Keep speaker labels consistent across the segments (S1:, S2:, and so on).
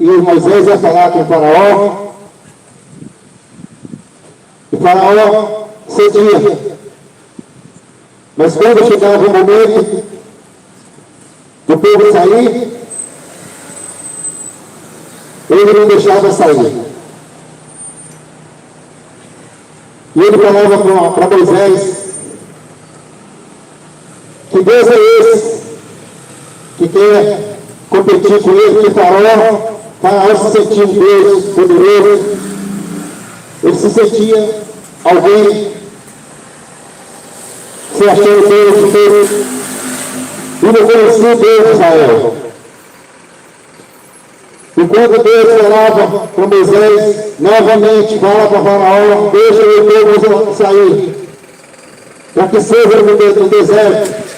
S1: e Moisés ia falar com o faraó. O faraó cedia. Mas quando chegava o momento do povo sair, ele não deixava sair. E ele falava para Moisés que Deus é esse que quer competir com ele, que Faraó se sentia um Deus poderoso, ele se sentia alguém se achando Deus, e não conhecia Deus de Israel. Enquanto Deus falava com Moisés, novamente fala para Faraó, deixa o povo sair, para que seja no deserto,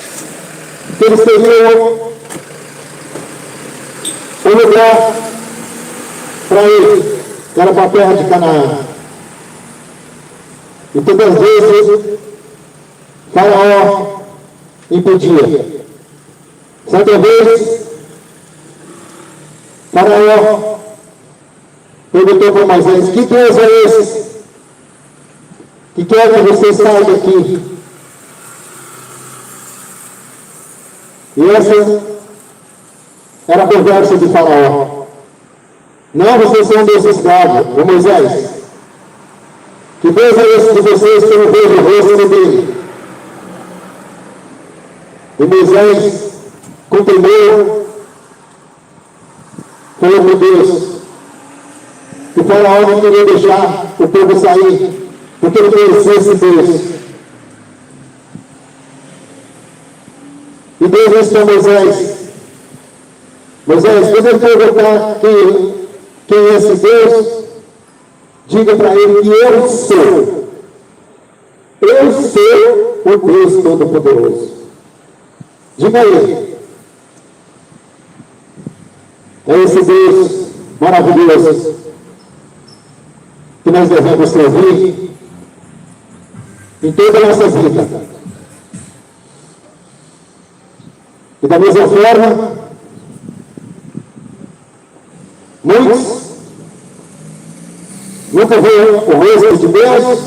S1: que eles teriam um lugar para ele, que era para a terra de Canaã. E todas as vezes, Faraó impedia. Certa vez, Faraó perguntou para Moisés, que Deus é esse que quer que você saia daqui? E essa era a conversa de Faraó. Não, vocês são meus escravos, ô Moisés. Que Deus é esse de vocês que eu não vejo o rosto dele? E Moisés compreendeu, falou com Deus, que Faraó não queria deixar o povo sair, porque ele conhecia esse Deus. E Deus disse para Moisés, quando ele perguntar quem é esse Deus, diga para ele que eu sou o Deus Todo-Poderoso. Diga a ele, é esse Deus maravilhoso que nós devemos servir em toda a nossa vida. E da mesma forma, muitos nunca viram o rosto de Deus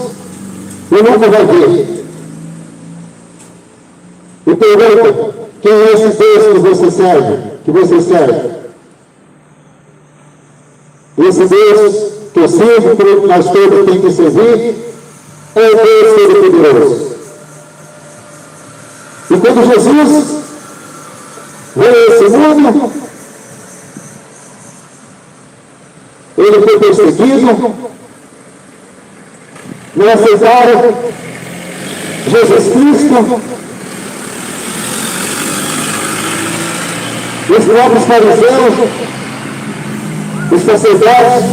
S1: e nunca vai ver. E pergunta, quem é esse Deus que você serve? Esse Deus que eu sirvo, que nós todos temos que servir, é o Deus Todo-Poderoso. E quando Jesus veio a esse mundo, ele foi perseguido, não aceitaram Jesus Cristo. Os próprios fariseus, os sacerdotes,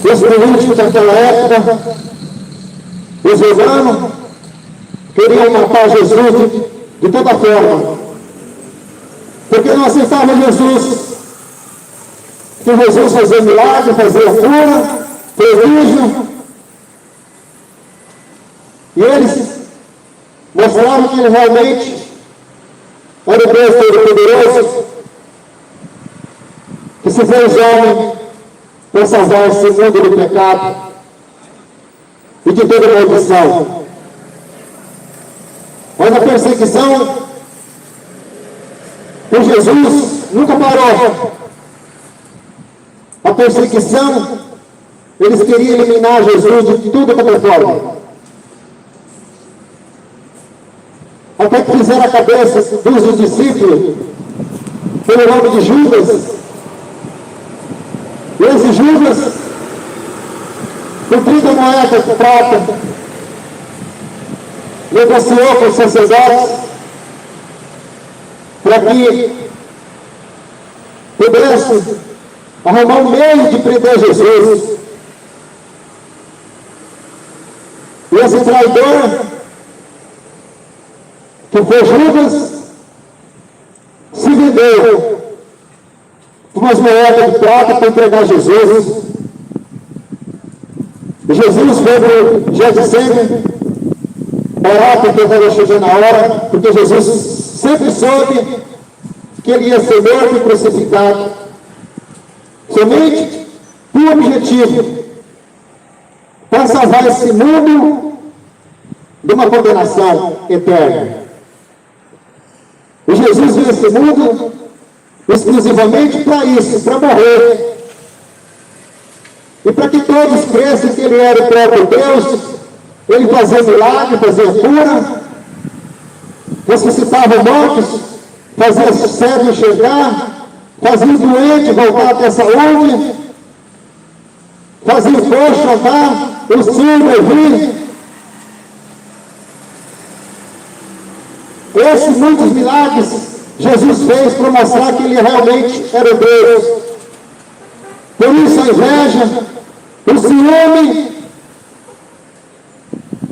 S1: os políticos daquela época, os romanos, queriam matar Jesus de toda forma, porque não aceitavam Jesus, que Jesus fazia milagre, fazia cura, prodígio, e eles mostravam que ele realmente era o Deus Todo-Poderoso, que se fez homem para salvar esse mundo do pecado e de toda maldição. Mas a perseguição por Jesus nunca parou. A perseguição, eles queriam eliminar Jesus de tudo quanto é forma. Até que fizeram a cabeça dos discípulos pelo nome de Judas. E esse Judas, com 30 moedas de prata, negociou com os sacerdotes para que pudesse arrumar um meio de prender Jesus. E esse traidor, que foi Judas, se vendeu com umas moedas de prata para entregar Jesus. E Jesus foi para Getsemane orar porque estava chegando a hora, porque Jesus sempre soube que ele ia ser morto e crucificado, somente com o objetivo para salvar esse mundo de uma condenação eterna. E Jesus veio a esse mundo exclusivamente para isso, para morrer. E para que todos crescem que ele era o próprio Deus, ele fazia milagre, fazia cura, ressuscitava mortos, fazia cego enxergar, fazia o doente voltar a ter saúde, fazia o coxo andar, o surdo ouvir. Esses muitos milagres Jesus fez para mostrar que ele realmente era Deus. Por isso a inveja, o ciúme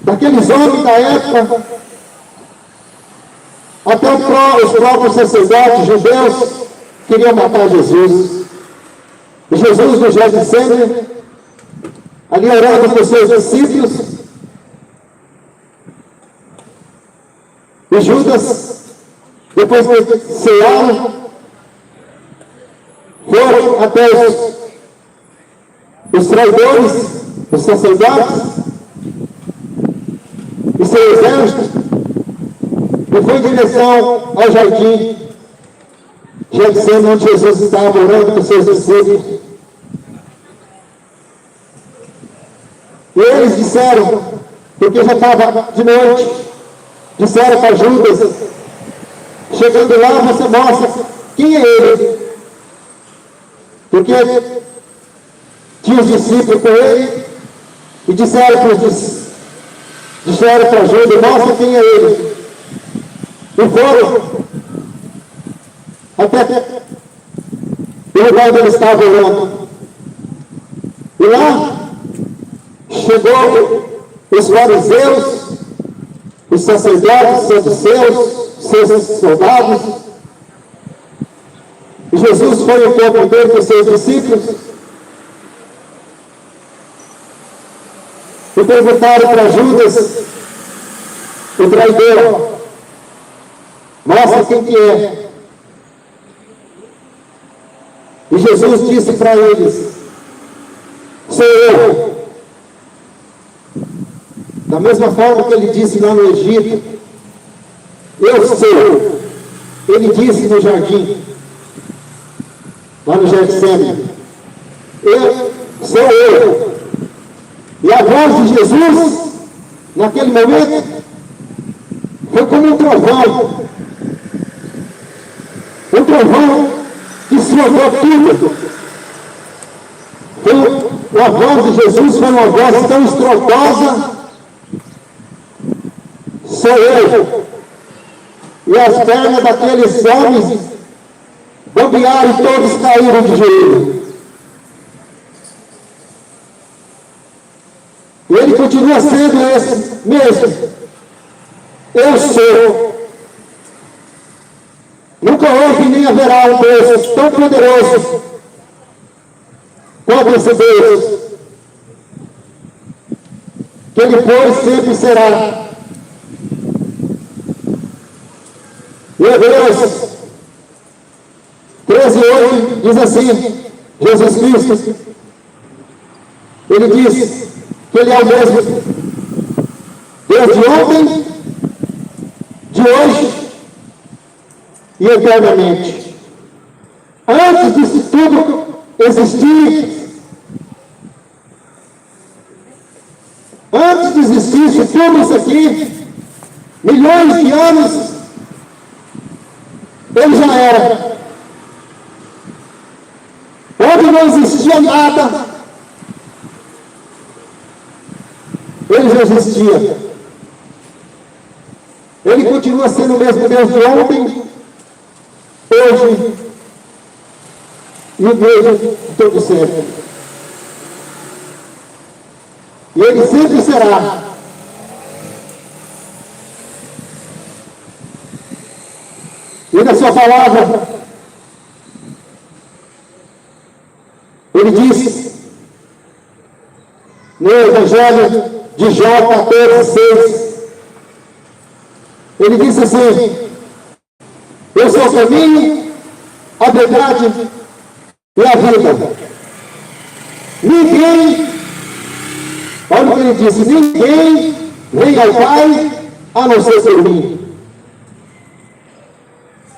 S1: daqueles homens da época, até os próprios sacerdotes judeus queriam matar Jesus. E Jesus no Getsemane, ali orando com os seus discípulos, e Judas, depois de ceá-lo, foram até os traidores, os sacerdotes e seu exército, e foi em direção ao jardim Getsemane, onde Jesus estava orando com seus discípulos. E eles disseram, porque já estava de noite, disseram para Judas, chegando lá você mostra quem é ele. Porque tinha os discípulos com ele e disseram para Judas, mostra quem é ele. E foram até o lugar onde ele estava orando. E lá chegou os fariseus, os sacerdotes, os saduceus, seus soldados. E Jesus foi um pouco dele com seus discípulos e perguntaram para Judas, o traidor, mostra quem que é. E Jesus disse para eles, sou eu. Da mesma forma que ele disse lá no Egito, eu sou. Ele disse no jardim, lá no Getsemane, eu sou eu. E a voz de Jesus, naquele momento, foi como um trovão. Um trovão que estragou tudo. A voz de Jesus foi uma voz tão estrondosa, sou eu. E as pernas daqueles homens bambearam e todos caíram de joelho. E ele continua sendo esse mesmo. Eu sou. Nunca houve nem haverá um Deus tão poderoso quanto esse Deus. Que ele foi e sempre será. E Hebreus 13:8 diz assim, Jesus Cristo, ele diz que ele é o mesmo Deus de ontem, de hoje e eternamente. Antes disso tudo existir, antes de existir tudo isso aqui, milhões de anos, ele já era. Onde não existia nada, ele já existia. Ele continua sendo o mesmo Deus de ontem, hoje e o Deus de todo sempre. E ele sempre será. E na sua palavra, ele disse, no Evangelho de João 14:6, ele disse assim, eu sou o caminho, a verdade e a vida. Ninguém, olha o que ele disse, ninguém vem ao Pai a não ser por mim.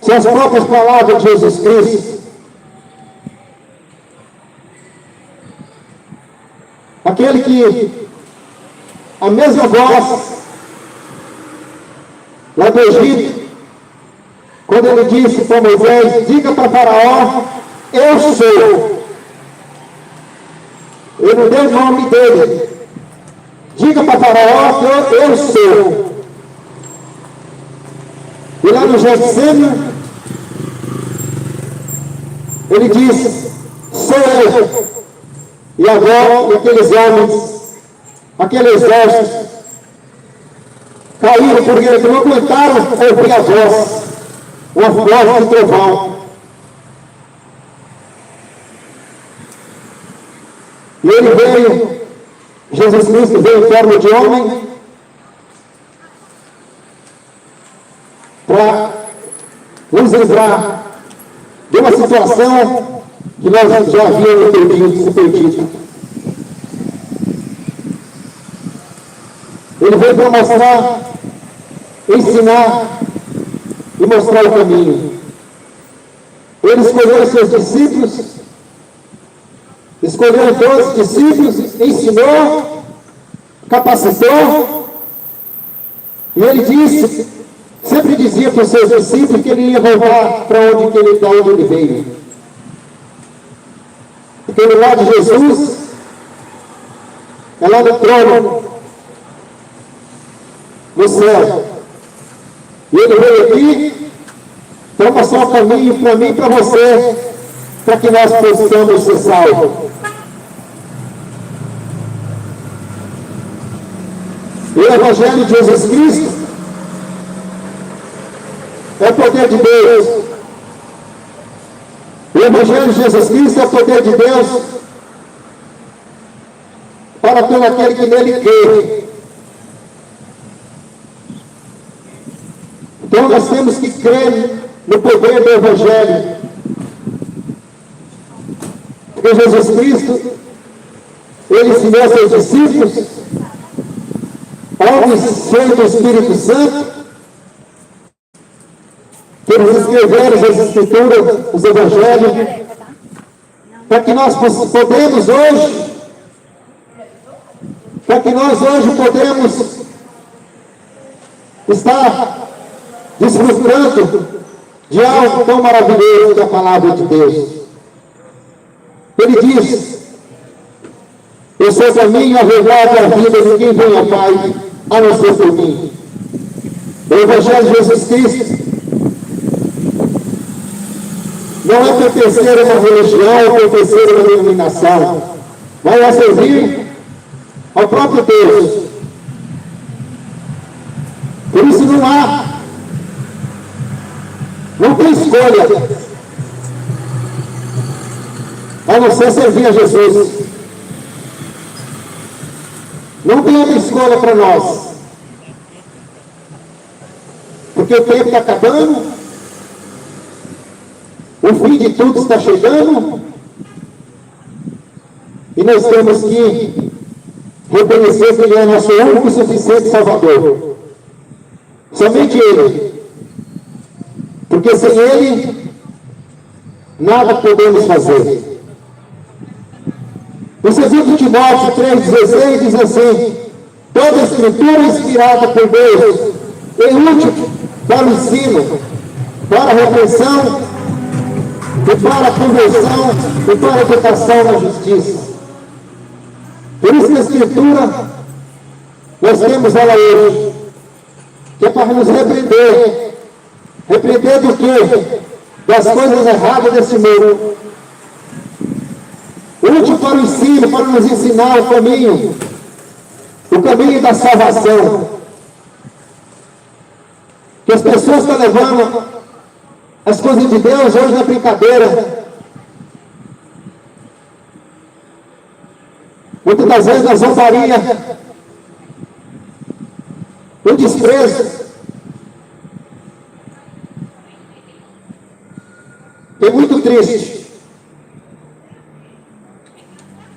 S1: São as próprias palavras de Jesus Cristo. Aquele que a mesma voz lá do Egito, quando ele disse para Moisés, diga para Faraó, eu sou. Ele não deu o nome dele. Diga para Faraó que eu sou. E lá no Getsemane, ele disse, sou eu. E agora aqueles homens, aquele exército, caíram porque eles não aguentaram ouvir a voz, uma voz de trovão. E ele veio, Jesus Cristo veio em forma de homem, para nos livrar de uma situação que nós já havíamos perdido. Ele veio para mostrar, ensinar e mostrar o caminho. Ele escolheu seus discípulos, escolheu 12 discípulos, ensinou, capacitou, e ele disse, sempre dizia para os seus discípulos que ele ia voltar para onde ele veio. Porque no lado de Jesus, é lá no trono, no céu. E ele veio aqui para mostrar o caminho para mim e para você, para que nós possamos ser salvos. E o Evangelho de Jesus Cristo é o poder de Deus. O Evangelho de Jesus Cristo é o poder de Deus para todo aquele que nele crê. Então nós temos que crer no poder do Evangelho. Porque Jesus Cristo, ele ensinou a seus discípulos, homens cheios do Espírito Santo, que eles escreveram as Escrituras, os Evangelhos, para que nós podemos hoje, podemos estar desfrutando de algo tão maravilhoso da palavra de Deus. Ele diz, eu sou o caminho, a verdade e a vida, ninguém vem ao Pai a não ser por mim. O Evangelho de Jesus Cristo não é pertencer a uma religião, ou pertencer a uma denominação, mas é servir ao próprio Deus. Por isso não tem escolha, a não ser servir a Jesus. Não tem outra escolha para nós, porque o tempo está acabando, o fim de tudo está chegando, e nós temos que reconhecer que Ele é nosso único e suficiente Salvador. Somente Ele. Porque sem Ele, nada podemos fazer. O 2 Timóteo 3,16 diz assim, toda a Escritura é inspirada por Deus, é útil para o ensino, para a repreensão, e para a conversão, e para a educação na justiça. Por isso que a Escritura, nós temos ela hoje, que é para nos repreender. Repreender do quê? Das coisas erradas desse mundo. Útil para o ensino, para nos ensinar o caminho da salvação. Que as pessoas estão levando as coisas de Deus hoje na brincadeira. Muitas das vezes na zombaria, no desprezo. É muito triste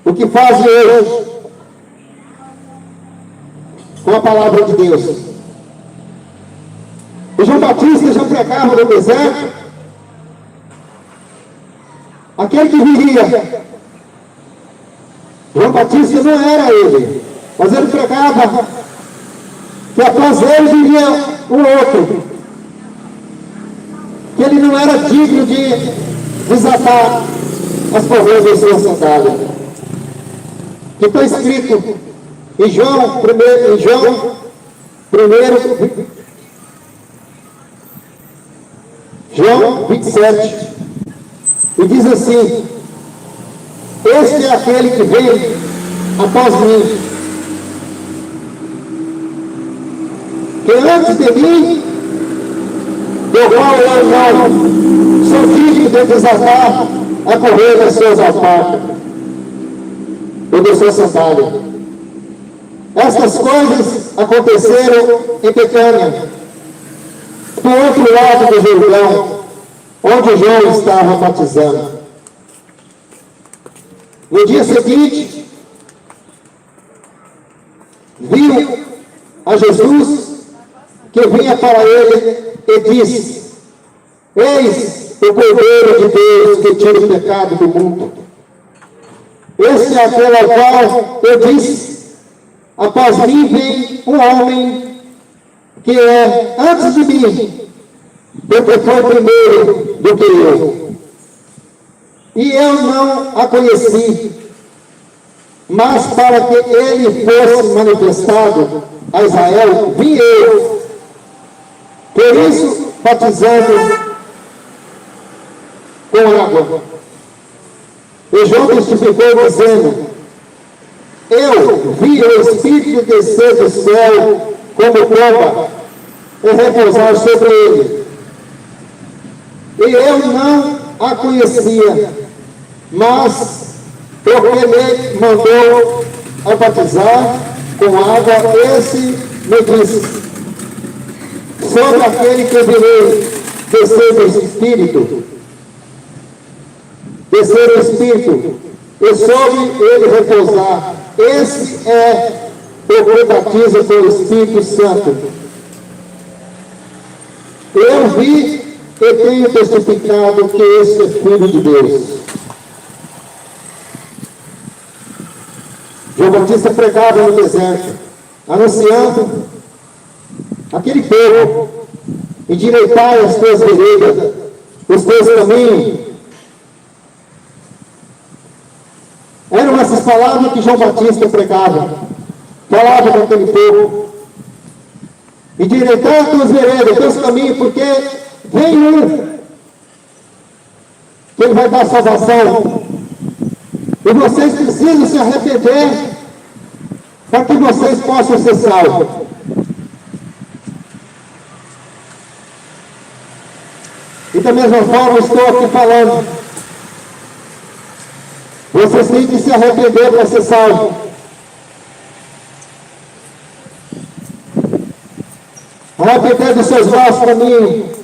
S1: o que fazem hoje com a palavra de Deus. O João Batista já pregava no deserto, aquele que viria. João Batista não era ele, mas ele pregava que após ele viria o outro, que ele não era digno de desatar as correias da sua sandália. Que está escrito em João 27, e diz assim: este é aquele que vem após mim, que antes de mim, do qual eu não sou digno de desatar a correia das suas alparcas e da sua sandália. Estas coisas aconteceram em Betânia, do outro lado do Jordão, onde João estava batizando. No dia seguinte, viu a Jesus que vinha para ele e disse: eis o Cordeiro de Deus que tira o pecado do mundo. Este é aquele ao qual eu disse: após mim vem um homem que é antes de mim, porque foi primeiro do que eu. E eu não a conheci, mas para que ele fosse manifestado a Israel, vim eu. Por isso, batizando com água. E João testificou dizendo: eu vi o Espírito descer do céu como pomba e repousar sobre ele. E eu não a conhecia, mas porque me mandou a batizar com água, esse me disse: sobre aquele que virei descer o Espírito, e sobre ele repousar. Esse é o que batiza pelo Espírito Santo. Eu vi e tenho testificado que esse é Filho de Deus. João Batista pregava no deserto, anunciando aquele povo: endireitai as tuas veredas, os teus caminhos. Eram essas palavras que João Batista pregava, falava com aquele povo: endireitai as tuas veredas, os teus caminhos, porque vem um que ele vai dar salvação, e vocês precisam se arrepender para que vocês possam ser salvos. E da mesma forma estou aqui falando: vocês têm que se arrepender para ser salvo. Arrepender dos seus maus caminhos,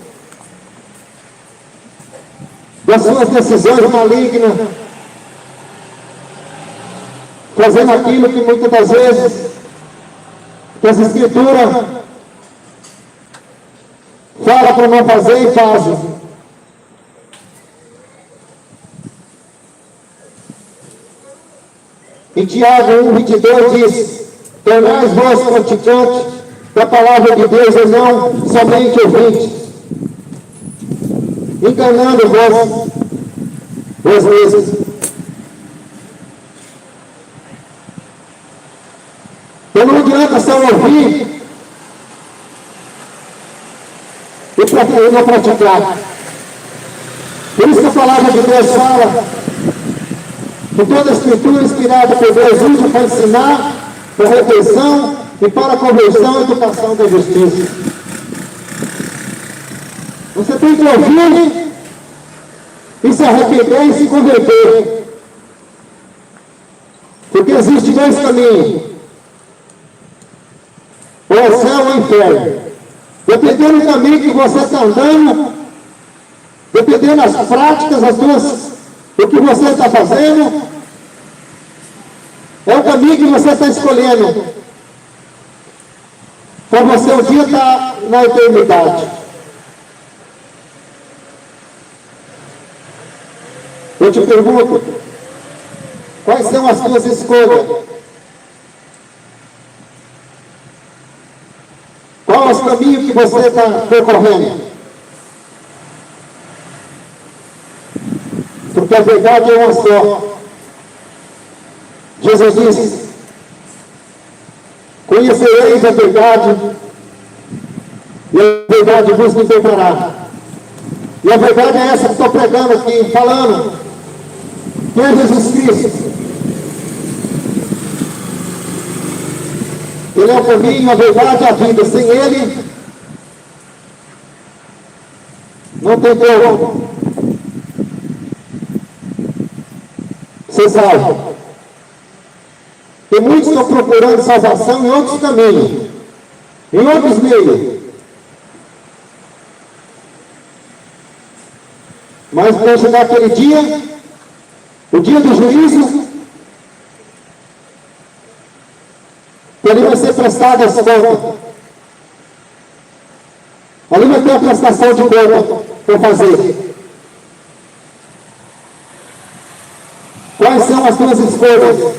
S1: das suas decisões malignas, fazendo aquilo que muitas das vezes que as Escrituras fala para não fazer e fazem. Em Tiago 1:22 diz: tornai-vos praticantes da palavra de Deus e não somente ouvintes, enganando vós mesmos. Então não adianta só ouvir e não praticar. Por isso que a palavra de Deus fala que toda a Escritura inspirada por Deus útil para ensinar, para repreensão e para a conversão e educação da justiça. Você tem que ouvir e se arrepender e se converter. Porque existem dois caminhos: ou é céu ou é inferno. Dependendo do caminho que você está andando, dependendo das práticas, do que você está fazendo, é o caminho que você está escolhendo, para você um dia estar na eternidade. Eu te pergunto, quais são as tuas escolhas? Qual é o caminho que você está percorrendo? Porque a verdade é uma só. Jesus disse: conhecereis a verdade, e a verdade vos libertará. E a verdade é essa que estou pregando aqui, falando, que é Jesus Cristo. Ele é o caminho, a verdade e a vida. Sem Ele, não tem como ser salvo. E muitos estão procurando salvação em outros caminhos, em outros meios. Mas quando chegar aquele dia, o dia do juízo, que ali vai ser prestado as contas. Ali vai ter a prestação de conta para fazer. Quais são as tuas escolhas?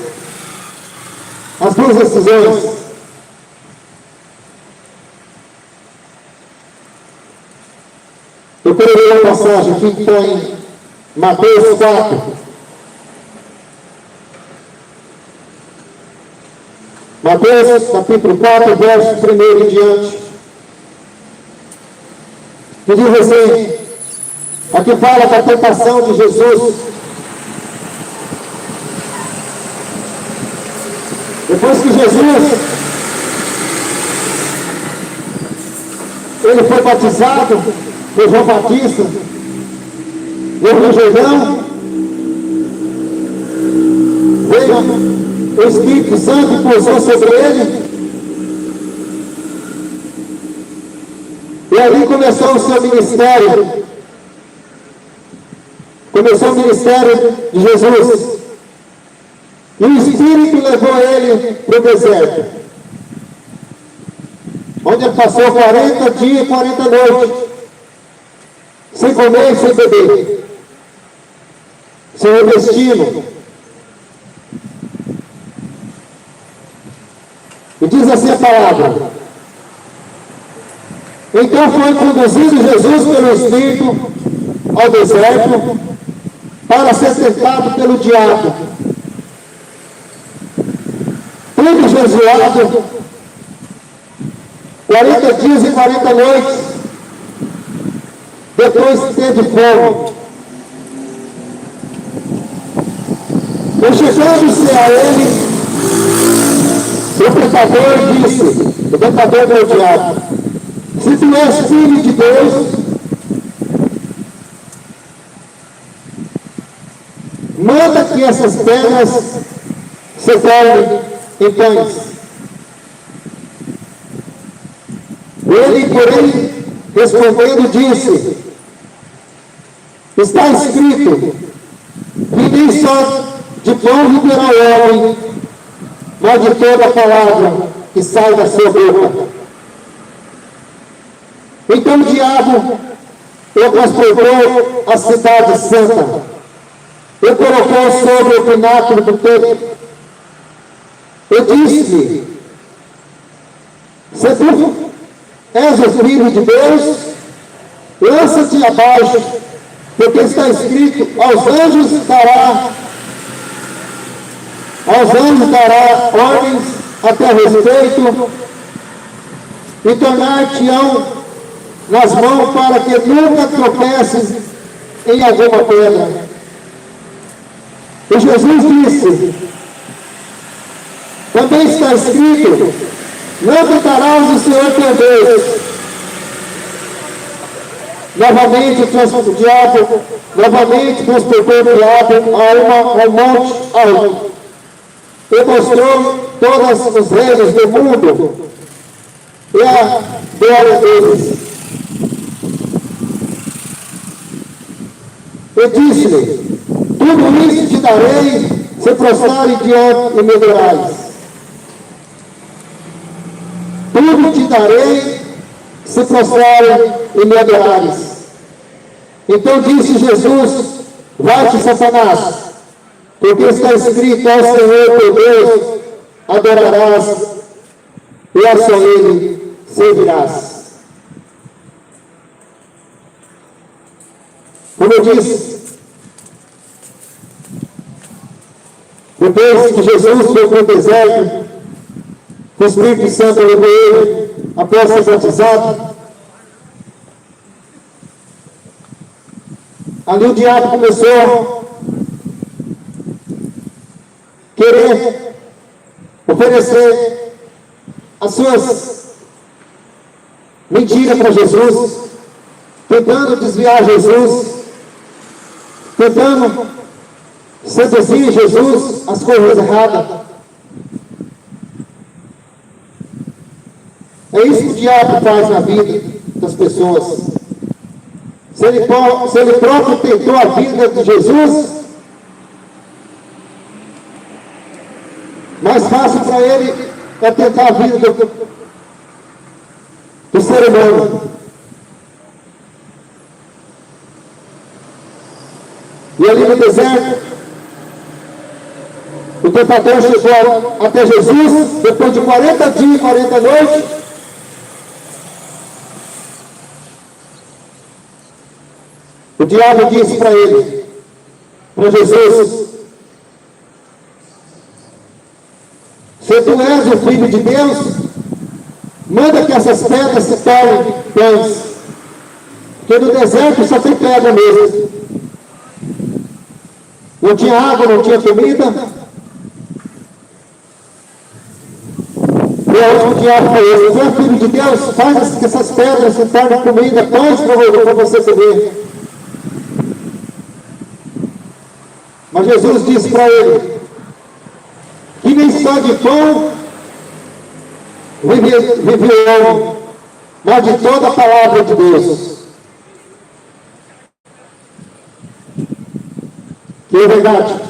S1: As tuas decisões? Eu quero ler uma passagem aqui que está em Mateus 4. Mateus capítulo 4, verso 1 em diante. Que diz assim, aqui fala da tentação de Jesus. Depois que Jesus, ele foi batizado por João Batista, no Jordão, veio o Espírito Santo pousou sobre ele, e ali começou o seu ministério. Começou o ministério de Jesus. E o Espírito levou ele para o deserto, onde ele passou 40 dias e 40 noites, sem comer e sem beber. Seu destino. E diz assim a palavra: então foi conduzido Jesus pelo Espírito ao deserto para ser tentado pelo diabo. Tendo jejuado 40 dias e 40 noites, depois teve fome. E chegando-se a ele, o tentador disse, o tentador do diabo: se tu és filho de Deus, manda que essas pedras se tornem em pães. Ele, porém, respondendo, disse: está escrito que nem só de pão viverá o homem, mas de toda a palavra que sai da sua boca. Então o diabo o transportou à cidade santa e colocou sobre o pináculo do templo. E disse-lhe: se tu és o Filho de Deus, lança-te abaixo, porque está escrito: aos anjos dará ordens a teu respeito, e tornar-te-ão nas mãos para que nunca tropeces em alguma pedra. E Jesus disse: também está escrito: não tentarás o Senhor teu Deus. Novamente transportou o diabo ao monte alto, e mostrou todos os reinos do mundo e a glória deles. E disse-lhe: tudo isso te darei, se prostrares diante e me adorares. Tudo te darei, se prostrares e me adorares. Então disse Jesus: vai-te, Satanás, porque está escrito: ao Senhor teu Deus adorarás, e a só Ele servirás. Como eu disse, depois que Jesus foi para o deserto, o Espírito Santo levou ele após ser batizado. Ali o diabo começou a querer oferecer as suas mentiras para Jesus, tentando desviar Jesus, tentando seduzir Jesus às coisas erradas. É isso que o diabo faz na vida das pessoas. Se ele próprio tentou a vida de Jesus, mais fácil para ele é tentar a vida do ser humano. E ali no deserto, o tentador chegou até Jesus, depois de 40 dias e 40 noites. O diabo disse para ele, para Jesus: se tu és o Filho de Deus, manda que essas pedras se tornem pães. Porque no deserto só tem pedra mesmo. Não tinha água, não tinha comida. E aí o diabo falou: se tu és Filho de Deus, faz que essas pedras se tornem comida, pães para você comer. Mas Jesus disse para ele que nem só de pão vive o homem, mas de toda a palavra de Deus. Que é verdade.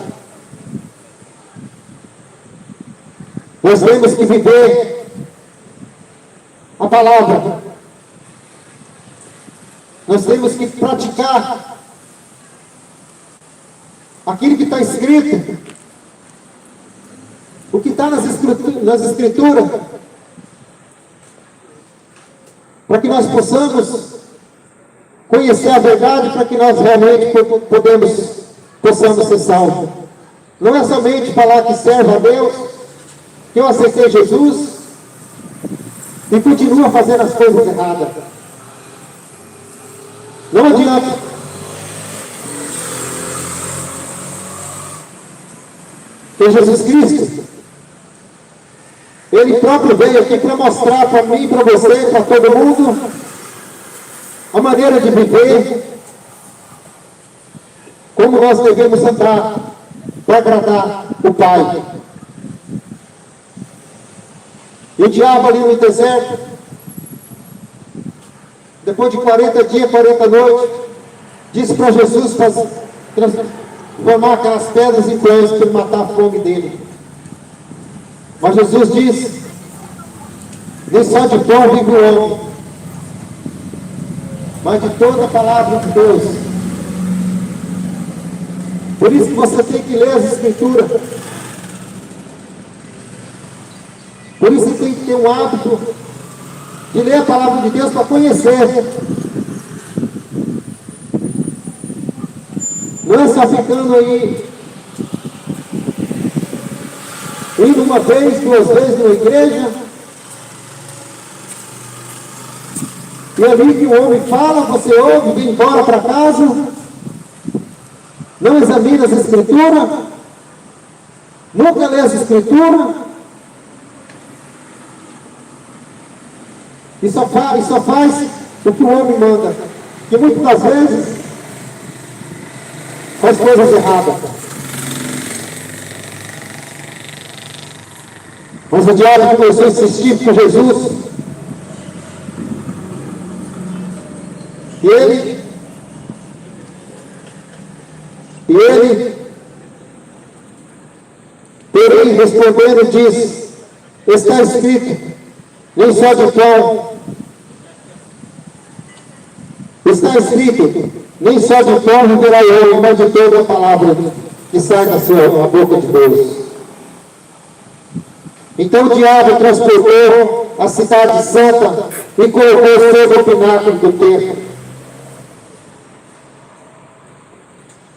S1: Nós temos que viver a palavra. Nós temos que praticar aquilo que está escrito, o que está nas escrituras, para que nós possamos conhecer a verdade, para que nós realmente possamos ser salvos. Não é somente falar que serve a Deus, que eu aceitei Jesus e continua fazendo as coisas erradas. Não adianta. Porque Jesus Cristo, Ele próprio veio aqui para mostrar para mim, para você, para todo mundo, a maneira de viver, como nós devemos andar para agradar o Pai. E o diabo ali no deserto, depois de 40 dias, 40 noites, disse para Jesus transformar aquelas pedras em pães para ele matar a fome dele. Mas Jesus disse: nem só de pão vive o homem, mas de toda a palavra de Deus. Por isso que você tem que ler as Escrituras. Por isso você tem que ter um hábito de ler a palavra de Deus para conhecer. Não é só ficando aí, indo uma vez, 2 vezes na igreja, e ali que o homem fala, você ouve, vem embora para casa, não examina as Escrituras, nunca lê as Escrituras, e só faz o que o homem manda, que muitas das vezes faz coisas erradas. Mas o diabo começou a insistir com Jesus. E ele respondendo, disse: está escrito, nem só de pão. Está escrito, nem só de pão viverá o homem, mas de toda a palavra que sai da boca de Deus. Então o diabo transportou a cidade santa e colocou sobre o pináculo do templo.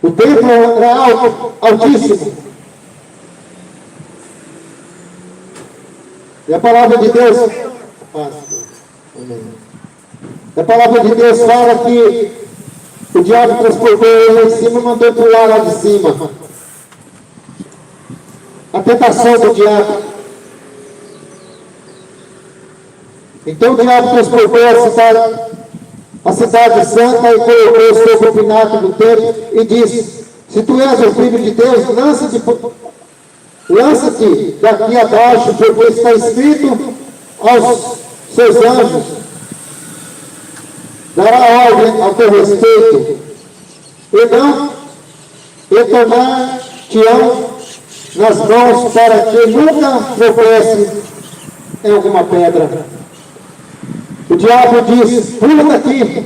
S1: O templo era alto, altíssimo. E a palavra de Deus, a palavra de Deus fala que o diabo transportou ele em cima e mandou pular lá de cima. A tentação do diabo. Então o diabo transportou a cidade santa e colocou sobre o pináculo do templo e disse: se tu és o filho de Deus, lança-te daqui abaixo, porque está escrito aos seus anjos: dará ordem ao teu respeito, e tomar-te-ão nas mãos para que nunca tropece em alguma pedra. O diabo diz: pula daqui,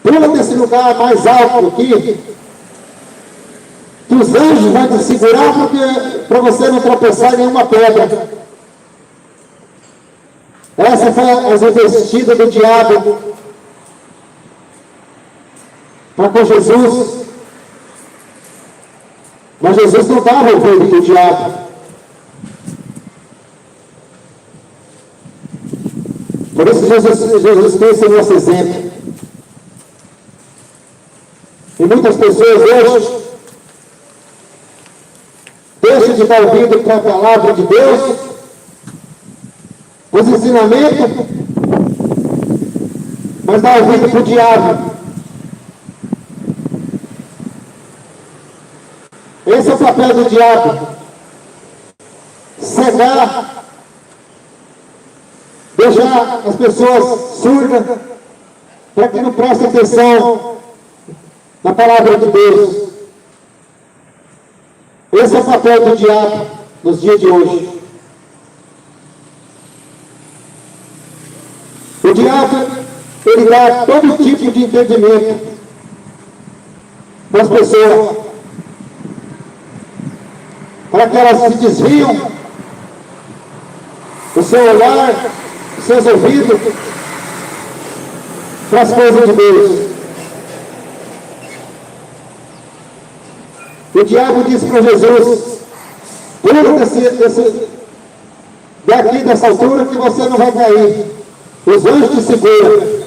S1: pula desse lugar mais alto aqui, que os anjos vão te segurar para você não tropeçar em nenhuma pedra. Essa foi as investidas do diabo para com Jesus. Mas Jesus não dava o peito do diabo. Por isso Jesus Cristo é o nosso exemplo. E muitas pessoas hoje deixam de dar ouvido para a palavra de Deus, os ensinamentos, mas dá ouvido para o diabo. Esse é o papel do diabo: cegar, deixar as pessoas surdas, para que não prestem atenção na palavra de Deus. Esse é o papel do diabo nos dias de hoje. O diabo, ele dá todo tipo de entendimento para as pessoas, para que elas se desviam o seu olhar, os seus ouvidos para as coisas de Deus. O diabo disse para Jesus: pula daqui dessa altura que você não vai cair, os anjos te seguram.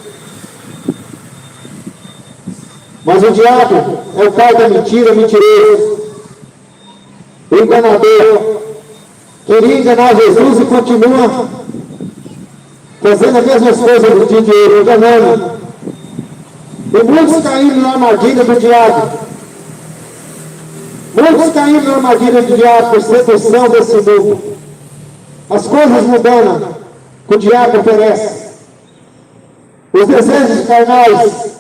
S1: Mas o diabo é o pai da mentira, mentiroso, o enganador. Queria enganar Jesus e continua fazendo as mesmas coisas do dia de hoje, enganando. E muitos caindo na armadilha do diabo. Muitos caindo na armadilha do diabo por sedução desse mundo. As coisas mudando que o diabo oferece. Os desejos carnais.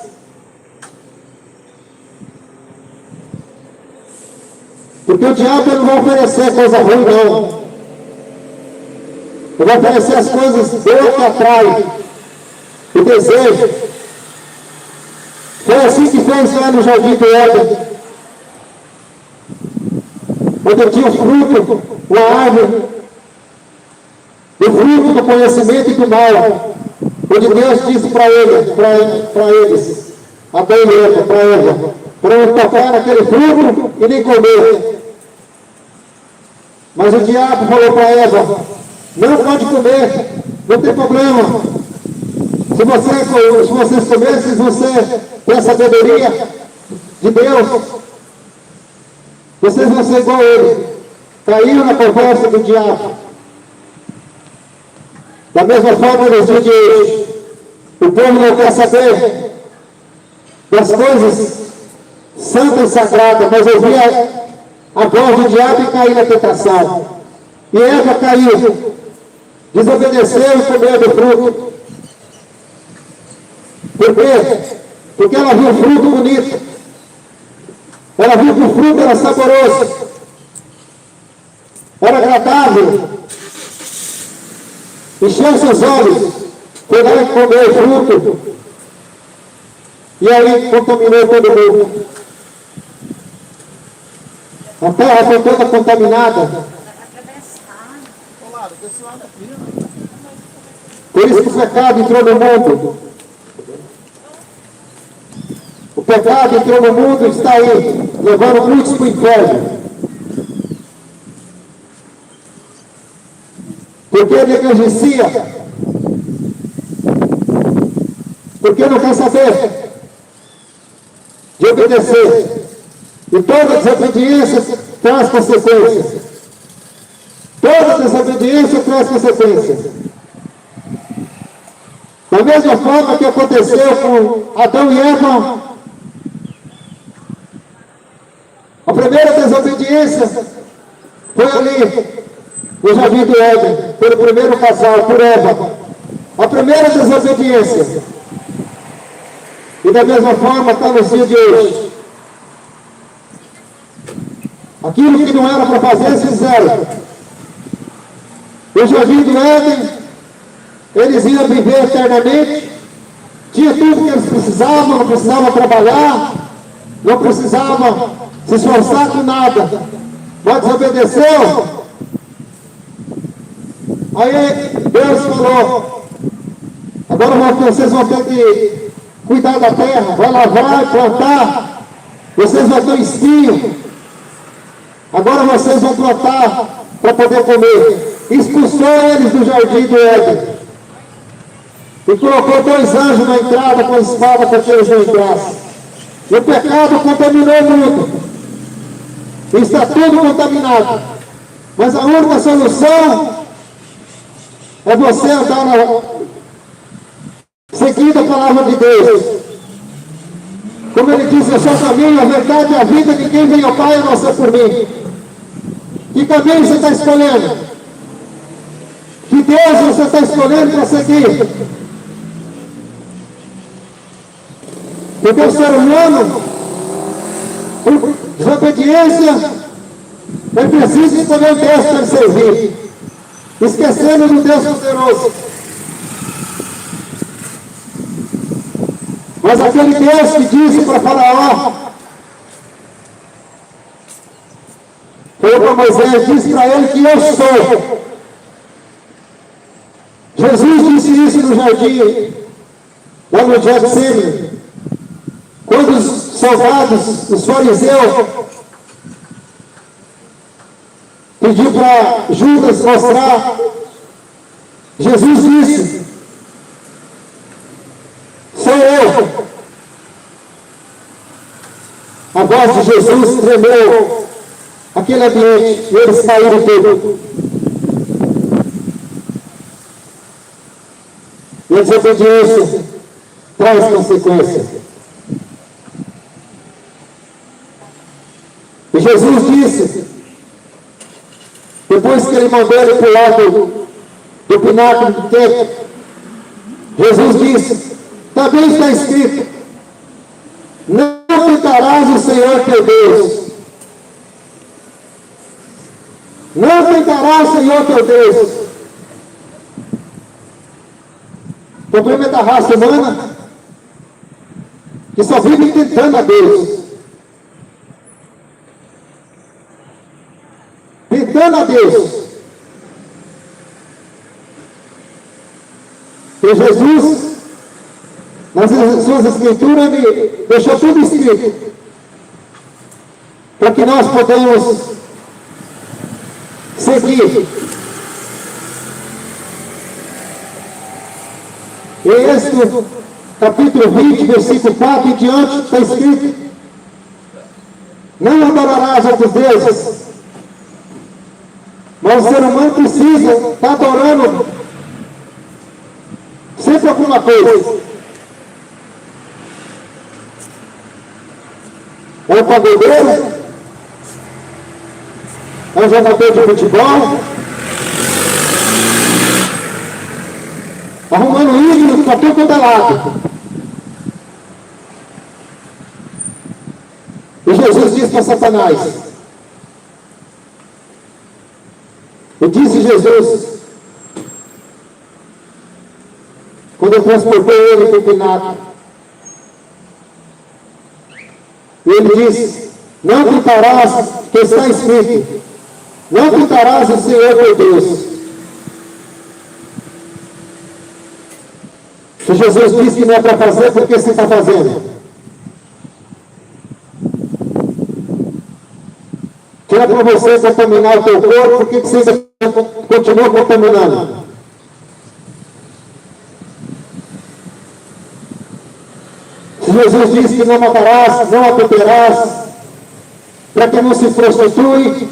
S1: Porque o diabo não vai oferecer coisa ruim, não. Ele vai oferecer as coisas boas que atraem o desejo. Foi assim que fez lá no Jardim do Éden. Quando tinha o fruto, uma árvore, o fruto do conhecimento e do mal, onde Deus disse para eles, Adão e Eva, para não tocar naquele fruto e nem comer. Mas o diabo falou para Eva: não pode comer, não tem problema. Se vocês comessem, você tem a sabedoria de Deus, vocês vão ser igual a ele. Caiu na conversa do diabo. Da mesma forma, nos dias de hoje, o povo não quer saber das coisas santas e sagradas, mas ouvia a voz do diabo e cair na tentação. E Eva caiu, desobedeceu e comeu do fruto. Por quê? Porque ela viu o fruto bonito. Ela viu que o fruto era saboroso. Era agradável encher seus olhos, pegar e comer o fruto, e aí contaminou todo mundo. A terra foi toda contaminada. Por isso que o pecado entrou no mundo. O pecado entrou no mundo e está aí, levando muitos para o inferno. Porque negligencia. Porque não quer saber de obedecer. E toda desobediência traz consequências. Toda desobediência traz consequências. Da mesma forma que aconteceu com Adão e Eva, a primeira desobediência foi ali, no Jardim do Éden, pelo primeiro casal, por Eva. A primeira desobediência. E da mesma forma está nos dias de hoje. Aquilo que não era para fazer, eles fizeram. No Jardim do Éden, eles iam viver eternamente, tinha tudo que eles precisavam, não precisavam trabalhar, não precisavam se esforçar com nada, mas desobedeceu. Aí Deus falou: agora vocês vão ter que cuidar da terra, vai lavar, plantar, vocês vão ter espinho, agora vocês vão plantar para poder comer. Expulsou eles do Jardim do Éden e colocou 2 anjos na entrada com a espada para que eles não entrassem. O pecado contaminou o mundo. Está tudo contaminado. Mas a única solução é você andar seguindo a palavra de Deus. Como ele disse: eu sou o caminho, a verdade e a vida, ninguém vem ao Pai a não ser por mim. Que caminho você está escolhendo? Que Deus você está escolhendo para seguir? Porque o ser humano, por desobediência, é preciso escolher um Deus para servir, esquecendo do Deus poderoso. Mas aquele Deus que disse para Faraó, falou para Moisés, disse para ele que eu sou. Jesus disse isso no jardim, lá no Getsemane, quando os soldados, os fariseus, pediu para Judas mostrar, Jesus disse: sou eu. A voz de Jesus tremeu aquele ambiente e eles caíram tudo. E a desobediência traz consequências. E Jesus disse, depois que ele mandou ele para o lado do pináculo do templo, Jesus disse: também está escrito, não tentarás o Senhor teu Deus. Não tentarás o Senhor teu Deus. O problema é da raça humana, que só vive tentando a Deus. Tentando a Deus. E Jesus, nas suas escrituras, ele deixou tudo escrito, para que nós podemos seguir. Em Êxodo, capítulo 20, versículo 4 em diante, está escrito: não adorarás outros deuses. Mas o ser humano precisa estar adorando sempre alguma coisa. É um pagodeiro, é um jogador de futebol, arrumando ídolos para tudo quanto é lado. E Jesus diz para Satanás: E disse Jesus, quando eu transportei ele para o Pilato, ele disse, não tentarás, que está escrito, não tentarás o Senhor teu Deus. Se Jesus disse que não é para fazer, por que você está fazendo? Que é para você contaminar o teu corpo, por que você continua contaminando? Se Jesus disse que não matarás, não adulterarás, para que não se prostitui,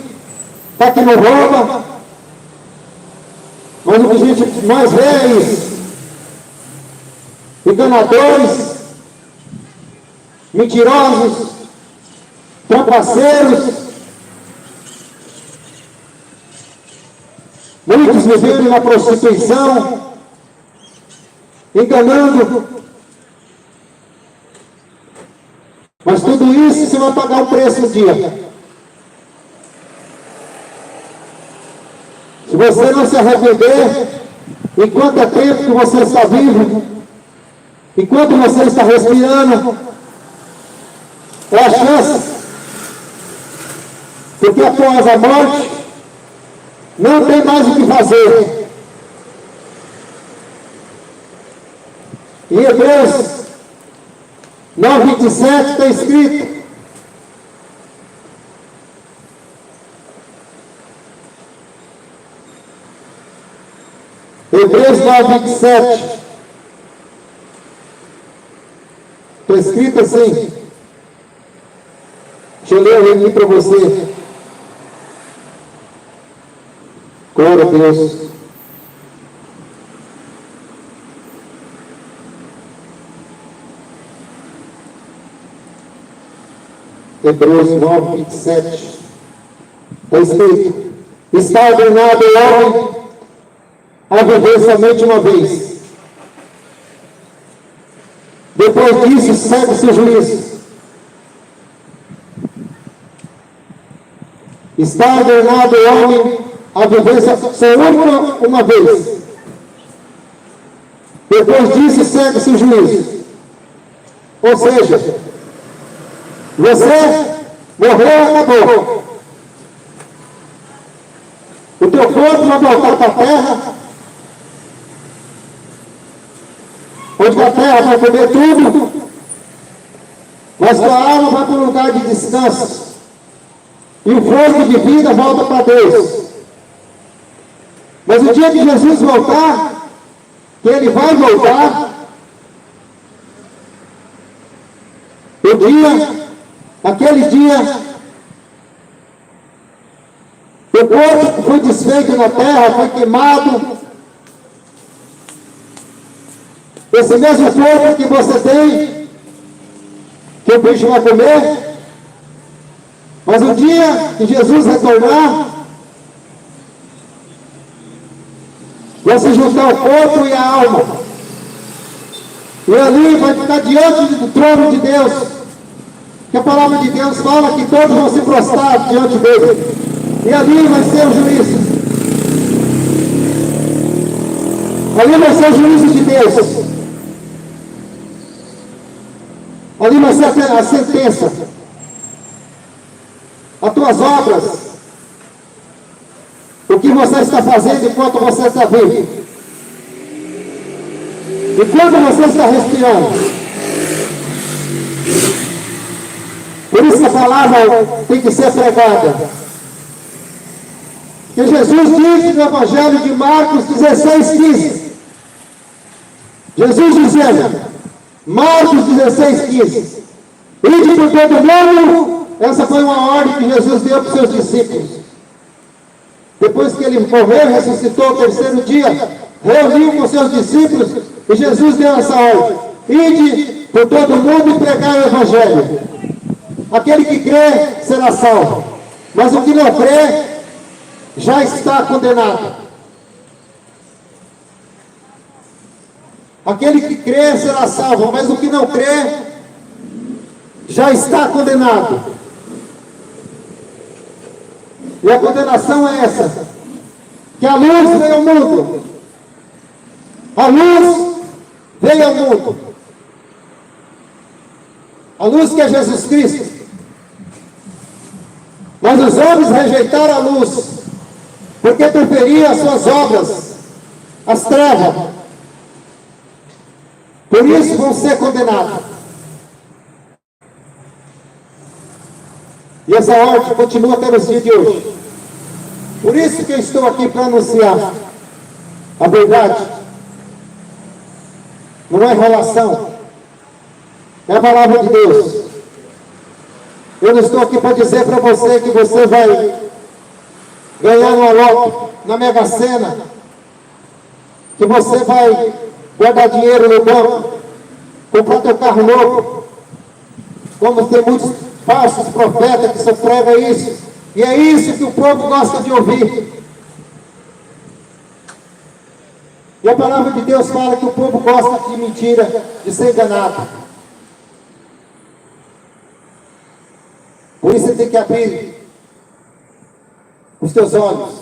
S1: para que não rouba, mas o que a gente mais vê é isso. Enganadores, mentirosos, trapaceiros, muitos vivendo na prostituição, enganando, mas tudo isso você vai pagar um preço um dia. Se você não se arrepender, enquanto é tempo que você está vivo, enquanto você está respirando, é a chance, porque após a morte, não tem mais o que fazer. Em Hebreus 9:27 está escrito, Hebreus 9:27, está escrito assim, deixa eu ler aqui para você. Glória a Deus. Hebreus 9:27, está escrito, está ordenado o homem a viver somente uma vez. Depois disso, segue-se o juízo. Está ordenado o homem a viver só uma vez. Depois disso, segue-se o juízo. Ou seja, você morreu, acabou. O teu corpo vai voltar para a terra, onde a terra vai comer tudo, mas tua alma vai para um lugar de descanso. E o fôlego de vida volta para Deus. Mas o dia que Jesus voltar, que Ele vai voltar, aquele dia, o corpo que foi desfeito na terra, foi queimado. Esse mesmo corpo que você tem, que o bicho vai comer, mas o dia que Jesus retornar, vai se juntar o corpo e a alma, e ali vai ficar diante do trono de Deus, que a palavra de Deus fala que todos vão se prostrar diante dele, e ali vai ser o juízo, ali vai ser o juízo de Deus, ali vai ser a sentença, as tuas obras, o que você está fazendo enquanto você está vivo, enquanto você está respirando. Por isso que a palavra tem que ser pregada. Que Jesus disse no Evangelho de Marcos 16:15. Jesus dizendo, Marcos 16:15. Ide por todo mundo. Essa foi uma ordem que Jesus deu para os seus discípulos. Depois que ele morreu e ressuscitou ao terceiro dia, reuniu com seus discípulos e Jesus deu essa ordem. Ide por todo mundo e pregai o Evangelho. Aquele que crê será salvo, mas o que não crê já está condenado. Aquele que crê será salvo, mas o que não crê já está condenado. E a condenação é essa: que a luz veio ao mundo. A luz veio ao mundo. A luz que é Jesus Cristo. Mas os homens rejeitaram a luz, porque preferiam as suas obras, as trevas. Por isso vão ser condenados. E essa ordem continua até os dias de hoje. Por isso que eu estou aqui para anunciar a verdade. Não é enrolação. É a palavra de Deus. Eu não estou aqui para dizer para você que você vai ganhar no loto, na Mega Sena, que você vai guardar dinheiro no banco, comprar teu carro novo, como tem muitos falsos profetas que só pregam isso, e é isso que o povo gosta de ouvir. E a palavra de Deus fala que o povo gosta de mentira, de ser enganado. Por isso você tem que abrir os teus olhos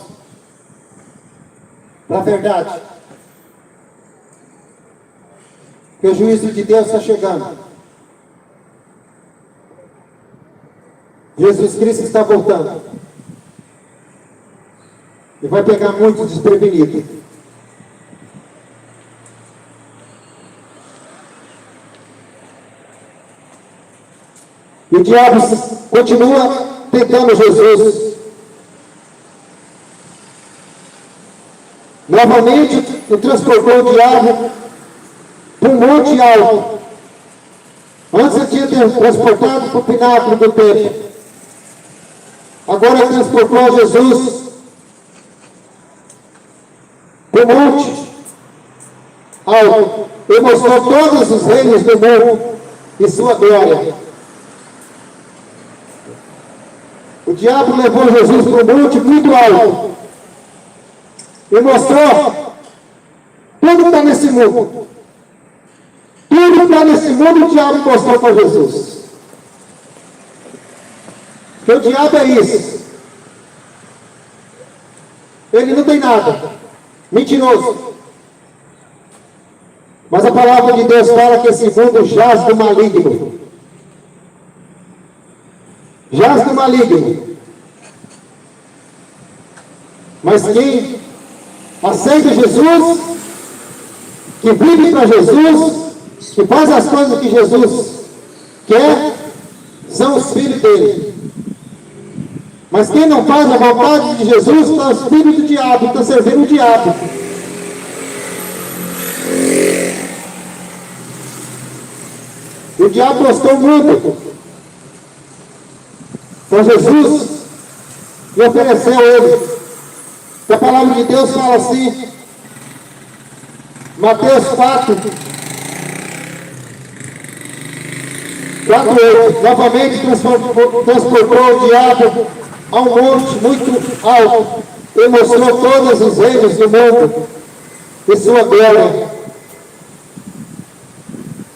S1: para a verdade. Que o juízo de Deus está chegando. Jesus Cristo está voltando. E vai pegar muitos desprevenidos. E o diabo continua tentando Jesus. Novamente, ele transportou o diabo para um monte alto. Antes ele tinha transportado para o pináculo do templo. Agora ele transportou Jesus para um monte alto. Ele mostrou todos os reinos do mundo e sua glória. O diabo levou Jesus para um monte muito alto. E mostrou tudo que está nesse mundo. Tudo que está nesse mundo o diabo mostrou para Jesus. Porque o diabo é isso. Ele não tem nada. Mentiroso. Mas a palavra de Deus fala que esse mundo jaz do maligno. Jaz do maligno. Mas quem aceita Jesus, que vive para Jesus, que faz as coisas que Jesus quer, são os filhos dele. Mas quem não faz a vontade de Jesus, está os filhos do diabo, está servindo o diabo. E o diabo gostou muito. Então Jesus lhe ofereceu ele. A palavra de Deus fala assim, Mateus 4, 4:8, novamente transportou o diabo a um monte muito alto e mostrou todos os reinos do mundo e sua glória.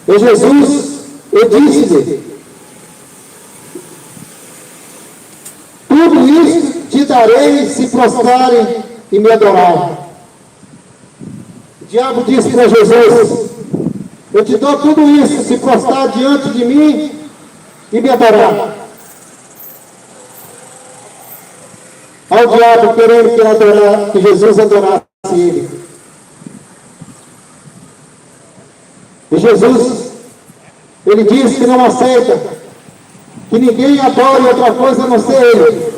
S1: E Jesus, eu disse-lhe, tudo isso te darei se prostrarem e me adorarem. O diabo disse para Jesus, eu te dou tudo isso se prostrar diante de mim e me adorar. Ao diabo querendo que Jesus adorasse ele. E Jesus, ele disse que não aceita que ninguém adore outra coisa a não ser ele.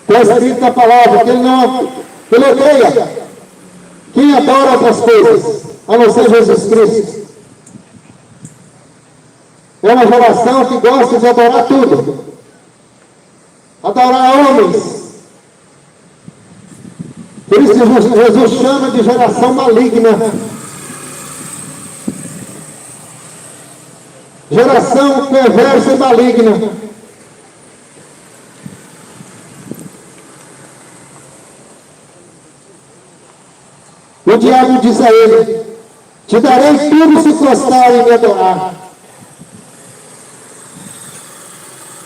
S1: Está escrito na palavra que ele odeia quem adora outras coisas, a não ser Jesus Cristo. É uma geração que gosta de adorar tudo. Adorar homens. Por isso Jesus chama de geração maligna. Geração perversa e maligna. O diabo diz a ele, te darei tudo se prostrar e me adorar.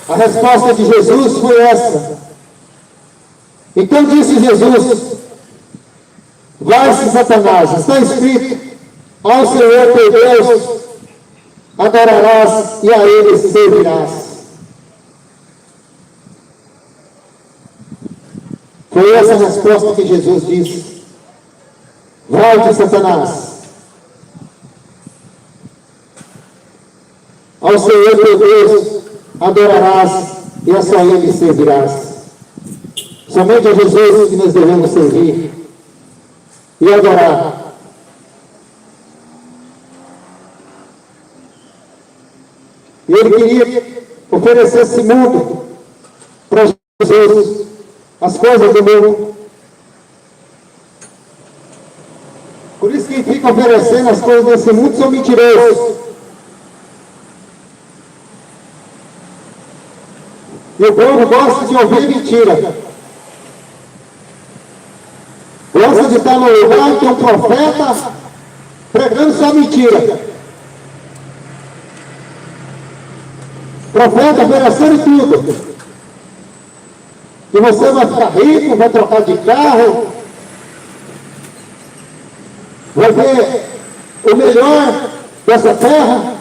S1: A resposta de Jesus foi essa. Então disse Jesus: vai-se, Satanás, está escrito: ao Senhor teu Deus adorarás e a Ele servirás. Foi essa a resposta que Jesus disse: vai-te, Satanás, ao Senhor teu Deus adorarás e a só Ele servirás. Somente a Jesus que nós devemos servir e adorar. E Ele queria oferecer esse mundo para Jesus, as coisas do mundo. Por isso quem fica oferecendo as coisas desse mundo são mentirosos. E o povo gosta de ouvir mentira. Gosta de estar no lugar que tem um profeta pregando só mentira. Profeta oferecendo tudo. Que você vai ficar rico, vai trocar de carro, vai ver o melhor dessa terra.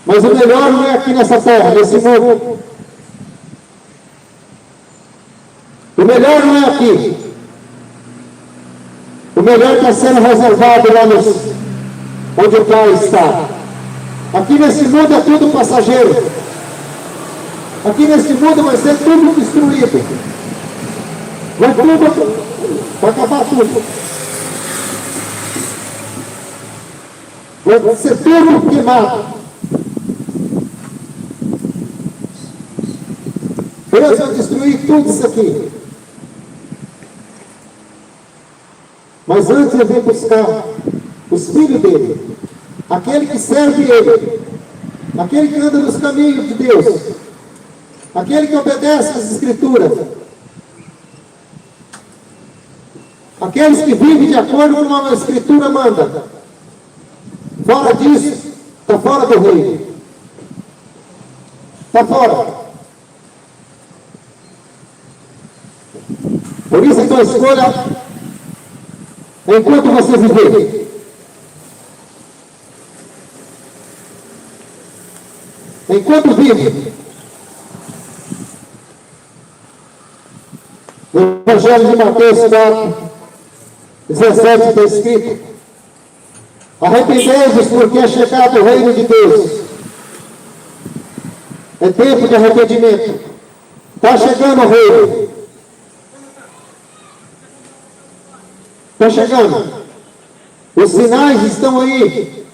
S1: Mas o melhor não é aqui nessa terra, nesse mundo. O melhor não é aqui. O melhor está sendo reservado lá onde o Pai está. Aqui nesse mundo é tudo passageiro. Aqui nesse mundo vai ser tudo destruído. Vai acabar tudo. Vai ser tudo queimado. Deus vai destruir tudo isso aqui. Mas antes ele vem buscar os filhos dele, aquele que serve ele, aquele que anda nos caminhos de Deus, aquele que obedece às Escrituras, aqueles que vivem de acordo com como a Escritura manda. Fora disso, está fora do reino. Está fora. Por isso, então, escolha enquanto você viver. Enquanto vive. No Evangelho de Mateus 4, 17 está escrito: arrependei-vos, porque é chegado o reino de Deus. É tempo de arrependimento. Está chegando o reino. Está chegando. Os sinais estão aí,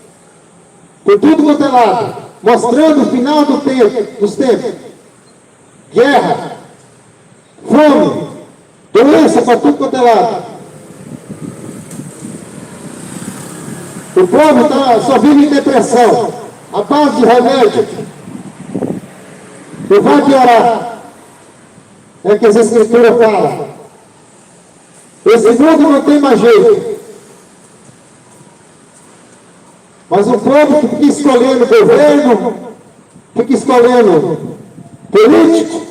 S1: por tudo quanto é lado, mostrando o final dos tempos. Guerra, fome, doença para tudo quanto é lado. O povo só vive em depressão, a base de remédio. E vai piorar. É que as Escrituras falam. Esse mundo não tem mais jeito. Mas o povo que fica escolhendo governo, fica escolhendo político,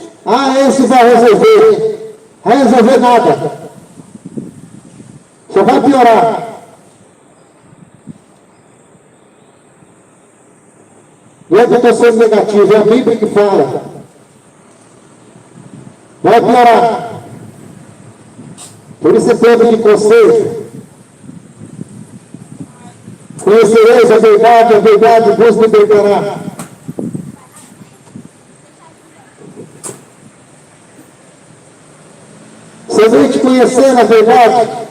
S1: esse vai resolver. Vai resolver nada. Só vai piorar. Não é que eu estou sendo negativo, é a Bíblia que fala. Vai piorar. Por isso é tempo de conselho. Conhecereis a verdade vos libertará. Se a gente conhecer a verdade,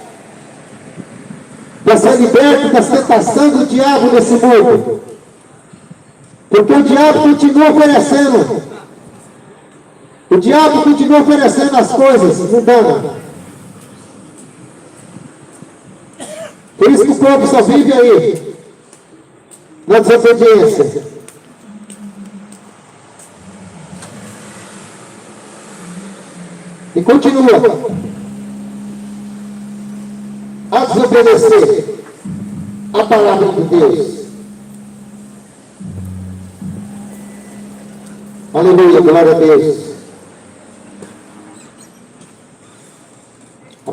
S1: vai ser liberto da tentação do diabo nesse mundo. Porque o diabo continua oferecendo. O diabo continua oferecendo as coisas mundanas. Por isso que o povo só vive aí, na desobediência. E continua a desobedecer a palavra de Deus. Aleluia, glória a Deus.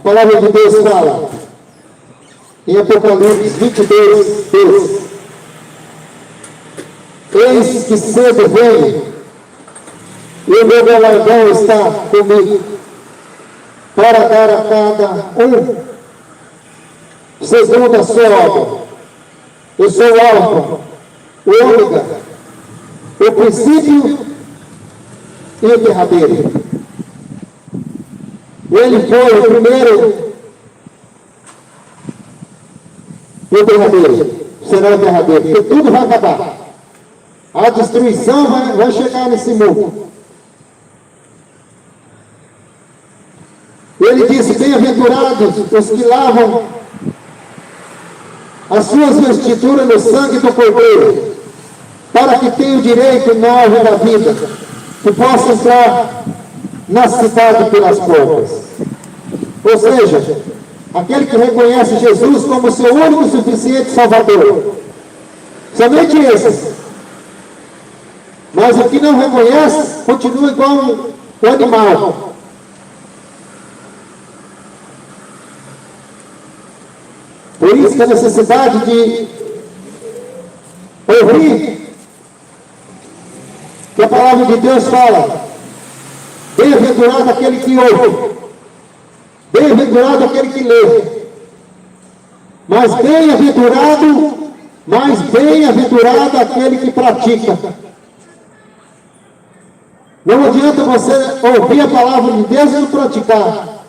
S1: palavra de Deus fala, em Apocalipse 22, 2. Eis que cedo vem, e o meu galardão está comigo, para dar a cada um segundo a sua obra. Eu sou o Alfa, o Ômega, o princípio e o derradeiro. Ele foi o primeiro e o derradeiro. Será o derradeiro, porque tudo vai acabar. A destruição vai chegar nesse mundo. Ele disse: bem-aventurados os que lavam as suas vestiduras no sangue do Cordeiro, para que tenham direito na árvore da vida, que possa entrar na cidade pelas portas. Ou seja, aquele que reconhece Jesus como seu único e suficiente Salvador. Somente esses. Mas o que não reconhece, continua igual o animal. Por isso que a necessidade de ouvir que a palavra de Deus fala: bem-aventurado aquele que ouve, bem-aventurado aquele que lê, mas bem-aventurado aquele que pratica. Não adianta você ouvir a palavra de Deus e não praticar.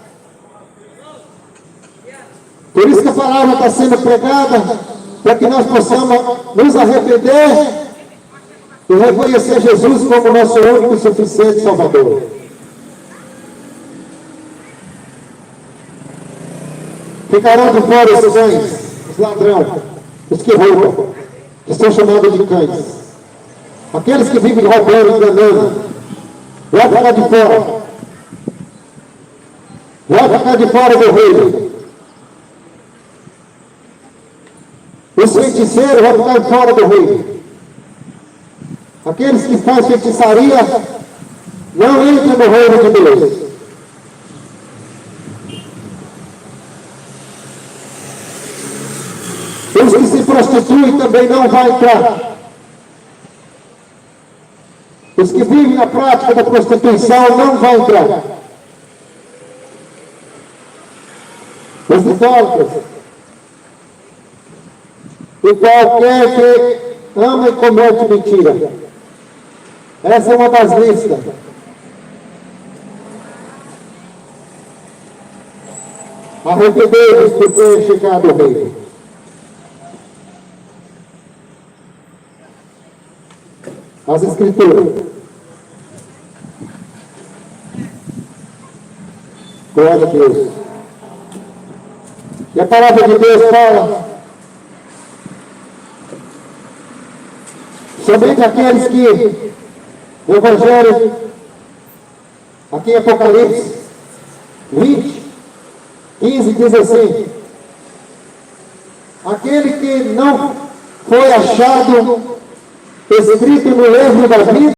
S1: Por isso que a palavra está sendo pregada, para que nós possamos nos arrepender e reconhecer Jesus como nosso único e suficiente Salvador. Ficarão de fora os cães, os ladrões, os que roubam, que são chamados de cães. Aqueles que vivem roubando, enganando, vai ficar de fora. Vai ficar de fora do reino. Os feiticeiros vão ficar fora do reino. Aqueles que fazem feitiçaria não entram no reino de Deus. Os que se prostituem também não vão entrar. Os que vivem na prática da prostituição não vão entrar. Os idólatras. E qualquer que ama e comete mentira. Essa é uma das listas. Arrependei-vos, porque é chegado o reino. As Escrituras. Glória a Deus. E a palavra de Deus fala: somente aqueles que o Evangelho, aqui em Apocalipse 20, 15, diz assim: aquele que não foi achado escrito no livro da vida,